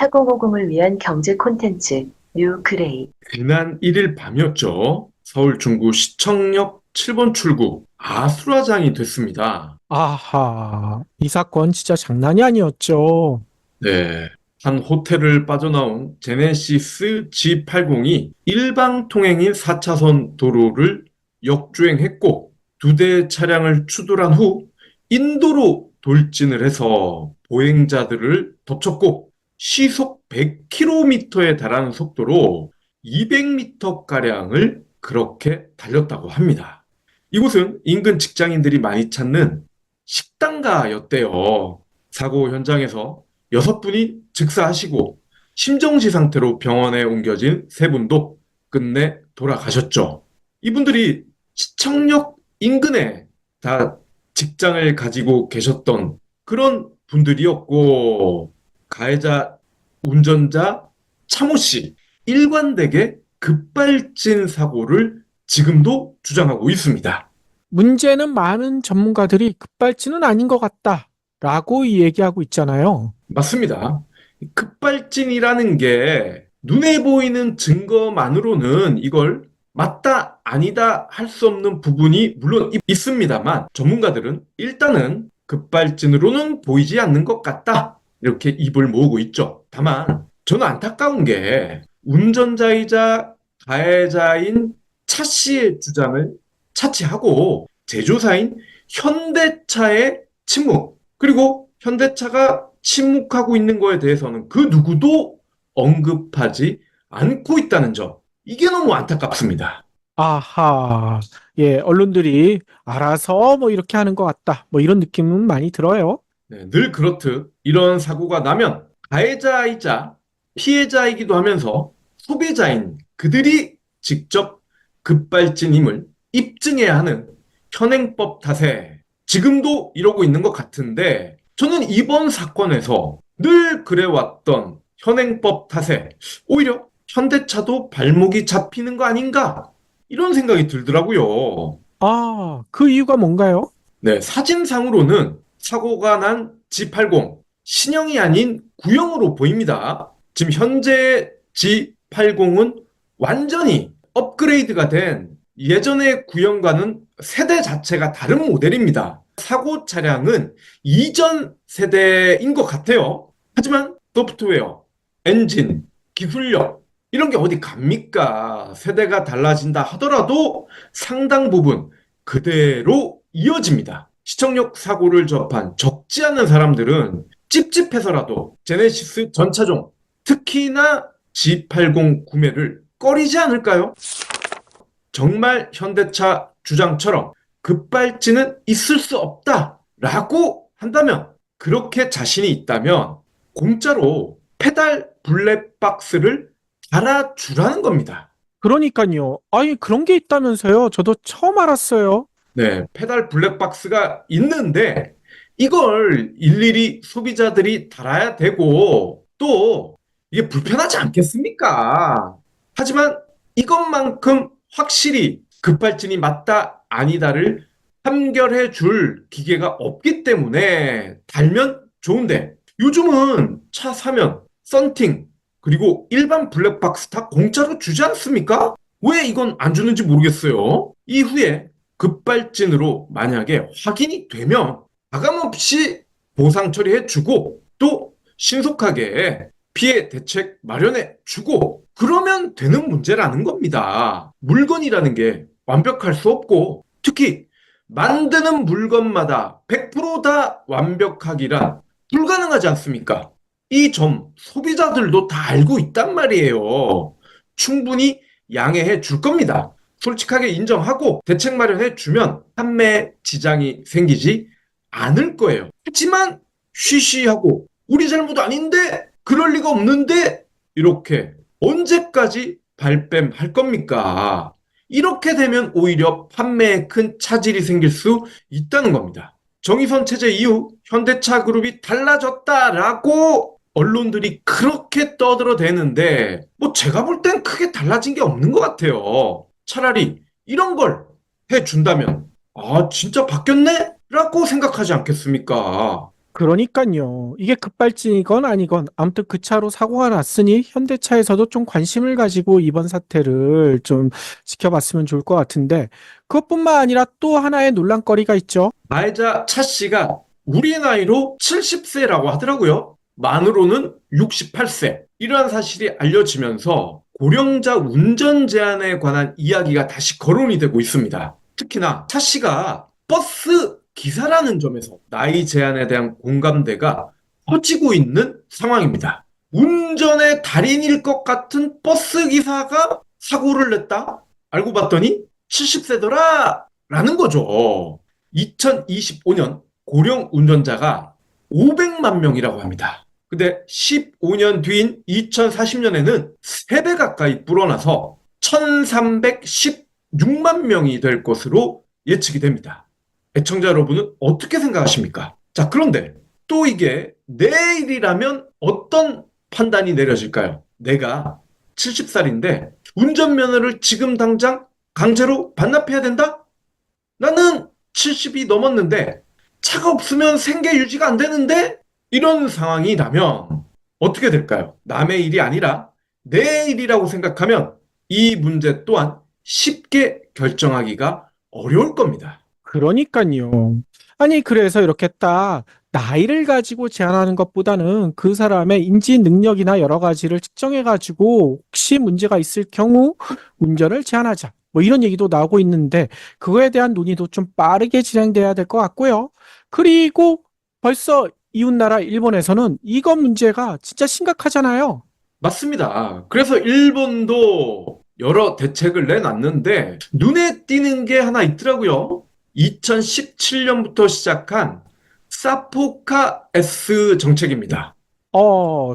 사고모금을 위한 경제 콘텐츠 뉴 그레이. 지난 1일 밤이었죠. 서울 중구 시청역 7번 출구 아수라장이 됐습니다. 아하, 이 사건 진짜 장난이 아니었죠. 네. 한 호텔을 빠져나온 제네시스 G80이 일방 통행인 4차선 도로를 역주행했고 두 대의 차량을 추돌한 후 인도로 돌진을 해서 보행자들을 덮쳤고 시속 100km에 달하는 속도로 200m가량을 그렇게 달렸다고 합니다. 이곳은 인근 직장인들이 많이 찾는 식당가였대요. 사고 현장에서 6분이 즉사하시고 심정지 상태로 병원에 옮겨진 3분도 끝내 돌아가셨죠. 이분들이 시청역 인근에 다 직장을 가지고 계셨던 그런 분들이었고, 가해자 운전자 차모 씨 일관되게 급발진 사고를 지금도 주장하고 있습니다. 문제는 많은 전문가들이 급발진은 아닌 것 같다라고 얘기하고 있잖아요. 맞습니다. 급발진이라는 게 눈에 보이는 증거만으로는 이걸 맞다, 아니다 할 수 없는 부분이 물론 있습니다만, 전문가들은 일단은 급발진으로는 보이지 않는 것 같다, 이렇게 입을 모으고 있죠. 다만 저는 안타까운 게 운전자이자 가해자인 차 씨의 주장을 차치하고 제조사인 현대차의 침묵, 그리고 현대차가 침묵하고 있는 거에 대해서는 그 누구도 언급하지 않고 있다는 점. 이게 너무 안타깝습니다. 아하, 예, 언론들이 알아서 뭐 이렇게 하는 것 같다. 뭐 이런 느낌은 많이 들어요. 네, 늘 그렇듯 이런 사고가 나면 가해자이자 피해자이기도 하면서 소비자인 그들이 직접 급발진임을 입증해야 하는 현행법 탓에 지금도 이러고 있는 것 같은데, 저는 이번 사건에서 늘 그래왔던 현행법 탓에 오히려 현대차도 발목이 잡히는 거 아닌가, 이런 생각이 들더라고요. 아, 그 이유가 뭔가요? 네, 사진상으로는 사고가 난 G80 신형이 아닌 구형으로 보입니다. 지금 현재 G80은 완전히 업그레이드가 된 예전의 구형과는 세대 자체가 다른 모델입니다. 사고 차량은 이전 세대인 것 같아요. 하지만 소프트웨어, 엔진, 기술력 이런 게 어디 갑니까? 세대가 달라진다 하더라도 상당 부분 그대로 이어집니다. 시청역 사고를 접한 적지 않은 사람들은 찝찝해서라도 제네시스 전차종, 특히나 G80 구매를 꺼리지 않을까요? 정말 현대차 주장처럼 급발진은 있을 수 없다라고 한다면, 그렇게 자신이 있다면 공짜로 페달 블랙박스를 달아주라는 겁니다. 그러니까요. 아니, 그런 게 있다면서요. 저도 처음 알았어요. 네, 페달 블랙박스가 있는데 이걸 일일이 소비자들이 달아야 되고 또 이게 불편하지 않겠습니까? 하지만 이것만큼 확실히 급발진이 맞다, 아니다를 판결해 줄 기계가 없기 때문에 달면 좋은데, 요즘은 차 사면 썬팅 그리고 일반 블랙박스 다 공짜로 주지 않습니까? 왜 이건 안 주는지 모르겠어요. 이후에 급발진으로 만약에 확인이 되면 가감없이 보상 처리해주고 또 신속하게 피해 대책 마련해주고 그러면 되는 문제라는 겁니다. 물건이라는 게 완벽할 수 없고, 특히 만드는 물건마다 100%다 완벽하기란 불가능하지 않습니까? 이 점 소비자들도 다 알고 있단 말이에요. 충분히 양해해 줄 겁니다. 솔직하게 인정하고 대책 마련해 주면 판매 지장이 생기지 않을 거예요. 하지만 쉬쉬하고 우리 잘못 아닌데, 그럴 리가 없는데, 이렇게 언제까지 발뺌할 겁니까? 이렇게 되면 오히려 판매에 큰 차질이 생길 수 있다는 겁니다. 정의선 체제 이후 현대차 그룹이 달라졌다라고 언론들이 그렇게 떠들어대는데, 뭐 제가 볼 땐 크게 달라진 게 없는 것 같아요. 차라리 이런 걸 해준다면 아 진짜 바뀌었네? 라고 생각하지 않겠습니까? 그러니까요. 이게 급발진이건 아니건 아무튼 그 차로 사고가 났으니 현대차에서도 좀 관심을 가지고 이번 사태를 좀 지켜봤으면 좋을 것 같은데 그것뿐만 아니라 또 하나의 논란거리가 있죠. 가해자 차 씨가 우리 나이로 70세라고 하더라고요. 만으로는 68세. 이러한 사실이 알려지면서 고령자 운전 제한에 관한 이야기가 다시 거론이 되고 있습니다. 특히나 차 씨가 버스 기사라는 점에서 나이 제한에 대한 공감대가 커지고 있는 상황입니다. 운전의 달인일 것 같은 버스 기사가 사고를 냈다? 알고 봤더니 70세더라! 라는 거죠. 2025년 고령 운전자가 500만 명이라고 합니다. 근데 15년 뒤인 2040년에는 3배 가까이 불어나서 1316만 명이 될 것으로 예측이 됩니다. 애청자 여러분은 어떻게 생각하십니까? 자, 그런데 또 이게 내일이라면 어떤 판단이 내려질까요? 내가 70살인데 운전면허를 지금 당장 강제로 반납해야 된다? 나는 70이 넘었는데 차가 없으면 생계 유지가 안 되는데 이런 상황이 나면 어떻게 될까요? 남의 일이 아니라 내 일이라고 생각하면 이 문제 또한 쉽게 결정하기가 어려울 겁니다. 그러니까요. 아니, 그래서 이렇게 딱 나이를 가지고 제한하는 것보다는 그 사람의 인지 능력이나 여러 가지를 측정해가지고 혹시 문제가 있을 경우 운전을 제한하자. 뭐 이런 얘기도 나오고 있는데 그거에 대한 논의도 좀 빠르게 진행돼야 될 것 같고요. 그리고 벌써 이웃나라 일본에서는 이거 문제가 진짜 심각하잖아요. 맞습니다. 그래서 일본도 여러 대책을 내놨는데 눈에 띄는 게 하나 있더라고요. 2017년부터 시작한 사포카 S 정책입니다.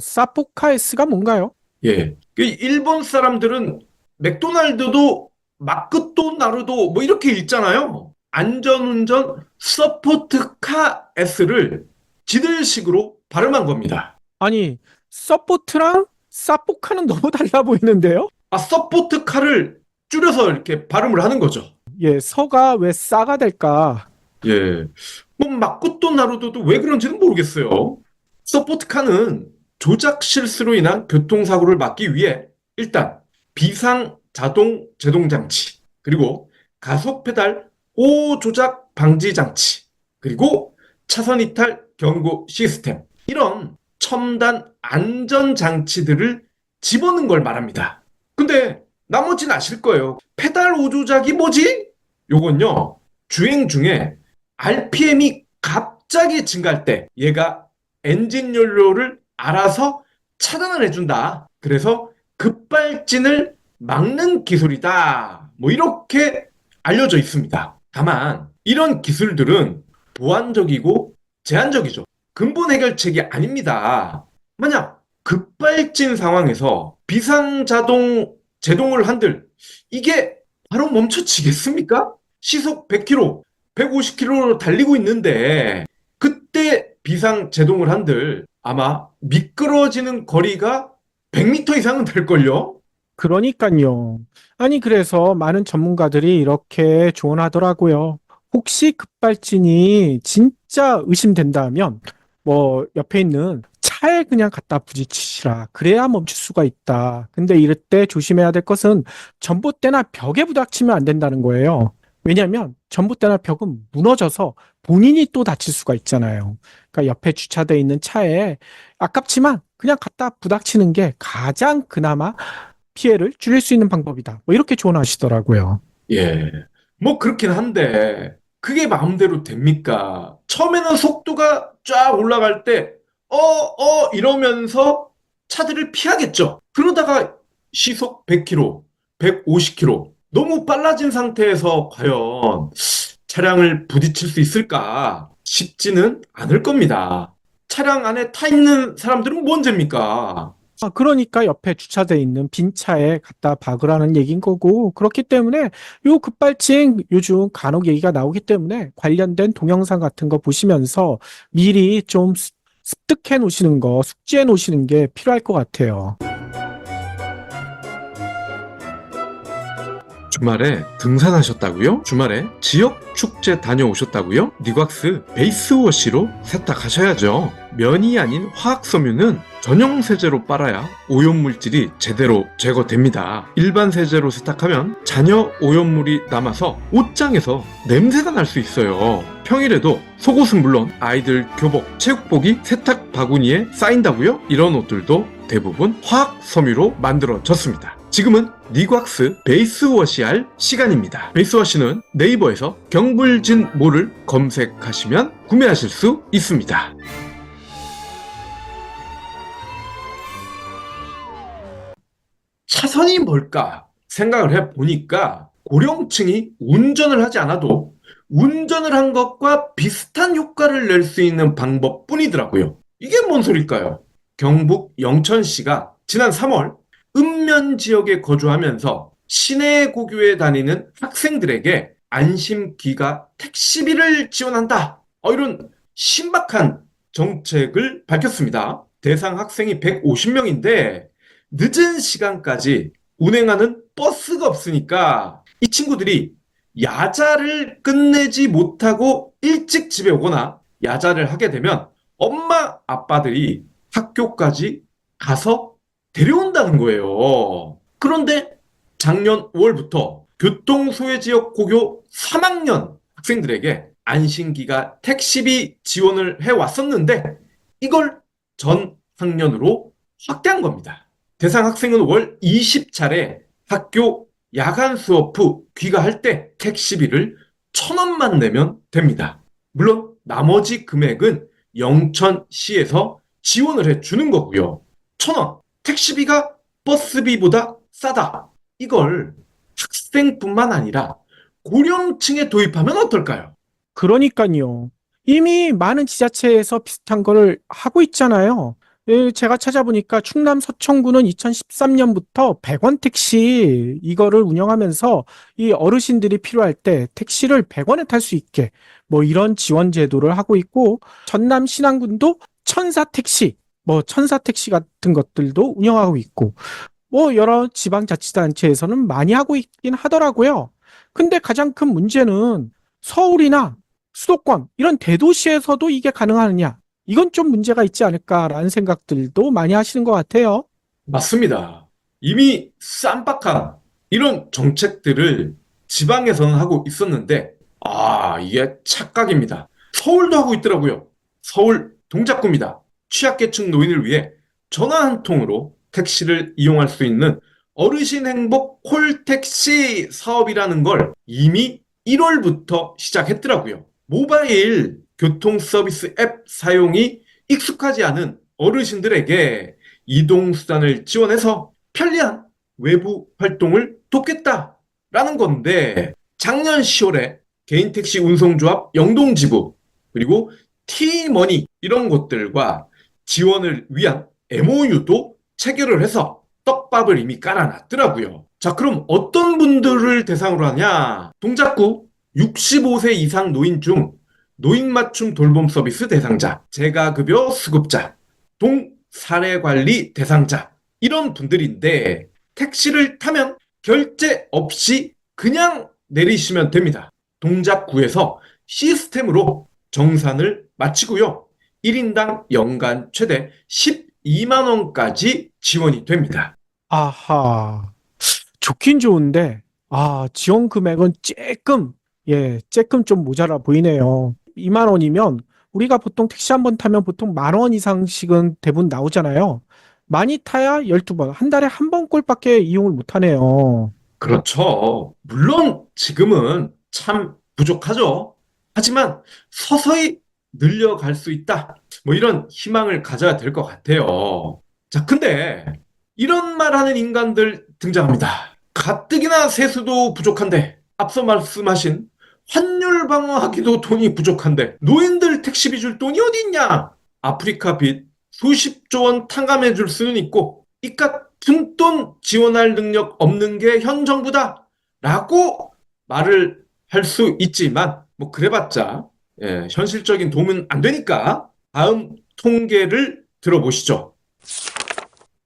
사포카에스가 뭔가요? 예. 일본 사람들은 맥도날드도 마크도 나루도 뭐 이렇게 읽잖아요. 안전운전 서포트카 S를 지들식으로 발음한 겁니다. 아니, 서포트랑 사포카는 너무 달라 보이는데요? 서포트카를 줄여서 이렇게 발음을 하는 거죠. 예, 서가 왜 싸가 될까? 예. 뭐 마코토 나루도도 왜 그런지는 모르겠어요. 서포트카는 조작 실수로 인한 교통사고를 막기 위해 일단 비상 자동 제동 장치, 그리고 가속 페달 오조작 방지 장치, 그리고 차선 이탈 경고 시스템, 이런 첨단 안전 장치들을 집어넣은 걸 말합니다. 근데 나머지는 아실 거예요. 페달 오조작이 뭐지? 요건요, 주행 중에 RPM이 갑자기 증가할 때 얘가 엔진 연료를 알아서 차단을 해준다. 그래서 급발진을 막는 기술이다. 뭐 이렇게 알려져 있습니다. 다만 이런 기술들은 보완적이고 제한적이죠. 근본 해결책이 아닙니다. 만약 급발진 상황에서 비상자동 제동을 한들 이게 바로 멈춰지겠습니까? 시속 100km, 150km로 달리고 있는데 그때 비상 제동을 한들 아마 미끄러지는 거리가 100m 이상은 될걸요? 그러니까요. 아니, 그래서 많은 전문가들이 이렇게 조언하더라고요. 혹시 급발진이 진짜 의심된다면, 뭐, 옆에 있는 차에 그냥 갖다 부딪히시라. 그래야 멈출 수가 있다. 근데 이럴 때 조심해야 될 것은 전봇대나 벽에 부닥치면 안 된다는 거예요. 왜냐하면 전봇대나 벽은 무너져서 본인이 또 다칠 수가 있잖아요. 그러니까 옆에 주차돼 있는 차에 아깝지만 그냥 갖다 부닥치는 게 가장 그나마 피해를 줄일 수 있는 방법이다. 뭐 이렇게 조언하시더라고요. 예. 뭐 그렇긴 한데 그게 마음대로 됩니까? 처음에는 속도가 쫙 올라갈 때 이러면서 차들을 피하겠죠. 그러다가 시속 100km, 150km 너무 빨라진 상태에서 과연 차량을 부딪힐 수 있을까? 쉽지는 않을 겁니다. 차량 안에 타 있는 사람들은 문제입니까? 그러니까 옆에 주차돼 있는 빈 차에 갖다 박으라는 얘기인 거고, 그렇기 때문에 요 급발진 요즘 간혹 얘기가 나오기 때문에 관련된 동영상 같은 거 보시면서 미리 좀 습득해 놓으시는 거, 숙지해 놓으시는 게 필요할 것 같아요. 주말에 등산하셨다고요? 주말에 지역 축제 다녀오셨다고요? 니곽스 베이스워시로 세탁하셔야죠. 면이 아닌 화학섬유는 전용 세제로 빨아야 오염물질이 제대로 제거됩니다. 일반 세제로 세탁하면 잔여 오염물이 남아서 옷장에서 냄새가 날 수 있어요. 평일에도 속옷은 물론 아이들 교복, 체육복이 세탁 바구니에 쌓인다고요? 이런 옷들도 대부분 화학섬유로 만들어졌습니다. 지금은 니곽스 베이스워시 할 시간입니다. 베이스워시는 네이버에서 경불진모를 검색하시면 구매하실 수 있습니다. 차선이 뭘까 생각을 해보니까 고령층이 운전을 하지 않아도 운전을 한 것과 비슷한 효과를 낼 수 있는 방법뿐이더라고요. 이게 뭔 소릴까요? 경북 영천시가 지난 3월 읍면 지역에 거주하면서 시내 고교에 다니는 학생들에게 안심기가 택시비를 지원한다. 이런 신박한 정책을 밝혔습니다. 대상 학생이 150명인데 늦은 시간까지 운행하는 버스가 없으니까 이 친구들이 야자를 끝내지 못하고 일찍 집에 오거나 야자를 하게 되면 엄마 아빠들이 학교까지 가서 데려온다는 거예요. 그런데 작년 5월부터 교통소외지역 고교 3학년 학생들에게 안심기가 택시비 지원을 해왔었는데 이걸 전 학년으로 확대한 겁니다. 대상 학생은 월 20차례 학교 야간 수업 후 귀가할 때 택시비를 1,000원만 내면 됩니다. 물론 나머지 금액은 영천시에서 지원을 해주는 거고요. 1,000원, 택시비가 버스비보다 싸다. 이걸 학생뿐만 아니라 고령층에 도입하면 어떨까요? 그러니까요. 이미 많은 지자체에서 비슷한 거를 하고 있잖아요. 제가 찾아보니까 충남 서천구는 2013년부터 100원 택시 이거를 운영하면서 이 어르신들이 필요할 때 택시를 100원에 탈 수 있게 뭐 이런 지원 제도를 하고 있고, 전남 신안군도 천사 택시 같은 것들도 운영하고 있고, 뭐 여러 지방자치단체에서는 많이 하고 있긴 하더라고요. 근데 가장 큰 문제는 서울이나 수도권 이런 대도시에서도 이게 가능하느냐? 이건 좀 문제가 있지 않을까라는 생각들도 많이 하시는 것 같아요. 맞습니다. 이미 쌈박한 이런 정책들을 지방에서는 하고 있었는데, 이게 착각입니다. 서울도 하고 있더라고요. 서울 동작구입니다. 취약계층 노인을 위해 전화 한 통으로 택시를 이용할 수 있는 어르신 행복 콜택시 사업이라는 걸 이미 1월부터 시작했더라고요. 모바일 교통 서비스 앱 사용이 익숙하지 않은 어르신들에게 이동수단을 지원해서 편리한 외부 활동을 돕겠다라는 건데, 작년 10월에 개인택시 운송조합 영동지부 그리고 T머니 이런 곳들과 지원을 위한 MOU도 체결을 해서 떡밥을 이미 깔아놨더라고요. 자, 그럼 어떤 분들을 대상으로 하냐? 동작구 65세 이상 노인 중 노인 맞춤 돌봄 서비스 대상자, 재가급여 수급자, 동사례관리 대상자 이런 분들인데, 택시를 타면 결제 없이 그냥 내리시면 됩니다. 동작구에서 시스템으로 정산을 마치고요. 1인당 연간 최대 12만 원까지 지원이 됩니다. 아하, 좋긴 좋은데, 지원 금액은 조금 좀 모자라 보이네요. 2만 원이면 우리가 보통 택시 한 번 타면 보통 10,000원 이상씩은 대부분 나오잖아요. 많이 타야 12번, 한 달에 한 번 꼴밖에 이용을 못 하네요. 그렇죠. 물론 지금은 참 부족하죠. 하지만 서서히 늘려갈 수 있다. 뭐 이런 희망을 가져야 될 것 같아요. 자, 근데 이런 말하는 인간들 등장합니다. 가뜩이나 세수도 부족한데, 앞서 말씀하신 환율 방어하기도 돈이 부족한데 노인들 택시비 줄 돈이 어디 있냐? 아프리카 빚 수십조 원 탕감해 줄 수는 있고 이깟 푼돈 지원할 능력 없는 게 현 정부다 라고 말을 할 수 있지만, 뭐 그래봤자 현실적인 도움은 안 되니까 다음 통계를 들어보시죠.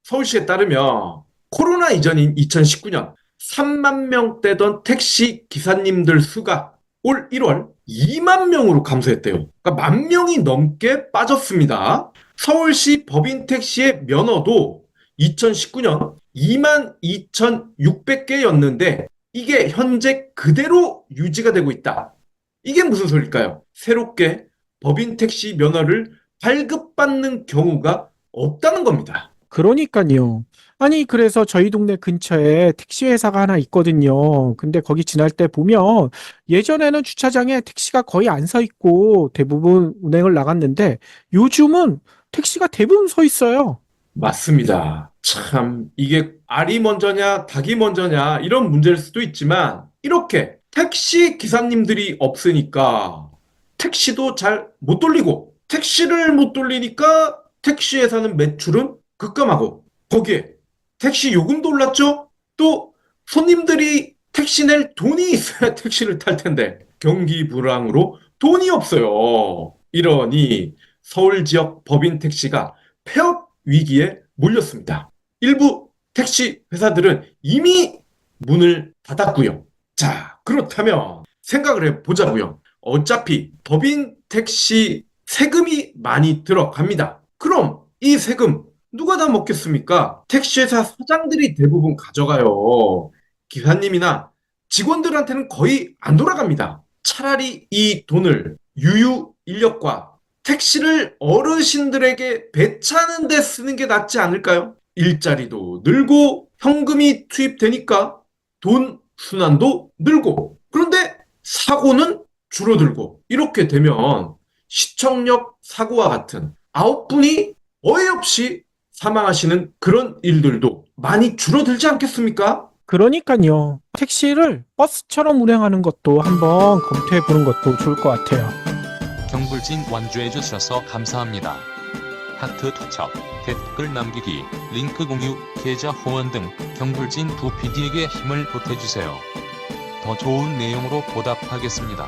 서울시에 따르면 코로나 이전인 2019년 3만 명대던 택시 기사님들 수가 올 1월 2만 명으로 감소했대요. 그러니까 1만 명이 넘게 빠졌습니다. 서울시 법인 택시의 면허도 2019년 22,600개였는데 이게 현재 그대로 유지가 되고 있다. 이게 무슨 소리일까요? 새롭게 법인 택시 면허를 발급받는 경우가 없다는 겁니다. 그러니까요. 아니, 그래서 저희 동네 근처에 택시 회사가 하나 있거든요. 근데 거기 지날 때 보면 예전에는 주차장에 택시가 거의 안 서 있고 대부분 운행을 나갔는데 요즘은 택시가 대부분 서 있어요. 맞습니다. 참, 이게 알이 먼저냐, 닭이 먼저냐, 이런 문제일 수도 있지만, 이렇게 택시 기사님들이 없으니까 택시도 잘 못 돌리고, 택시를 못 돌리니까 택시 회사는 매출은 급감하고, 거기에 택시 요금도 올랐죠? 또 손님들이 택시 낼 돈이 있어야 택시를 탈 텐데, 경기 불황으로 돈이 없어요. 이러니 서울 지역 법인 택시가 폐업 위기에 몰렸습니다. 일부 택시 회사들은 이미 문을 닫았고요. 자, 그렇다면 생각을 해보자고요. 어차피 법인 택시 세금이 많이 들어갑니다. 그럼 이 세금 누가 다 먹겠습니까? 택시회사 사장들이 대부분 가져가요. 기사님이나 직원들한테는 거의 안 돌아갑니다. 차라리 이 돈을 유유 인력과 택시를 어르신들에게 배차하는 데 쓰는 게 낫지 않을까요? 일자리도 늘고 현금이 투입되니까 돈 순환도 늘고 그런데 사고는 줄어들고 이렇게 되면 시청역 사고와 같은 9분이 어이없이 사망하시는 그런 일들도 많이 줄어들지 않겠습니까? 그러니까요. 택시를 버스처럼 운행하는 것도 한번 검토해 보는 것도 좋을 것 같아요. 경불진 완주해 주셔서 감사합니다. 하트 투척, 댓글 남기기, 링크 공유, 계좌 후원 등 경불진 두 PD에게 힘을 보태주세요. 더 좋은 내용으로 보답하겠습니다.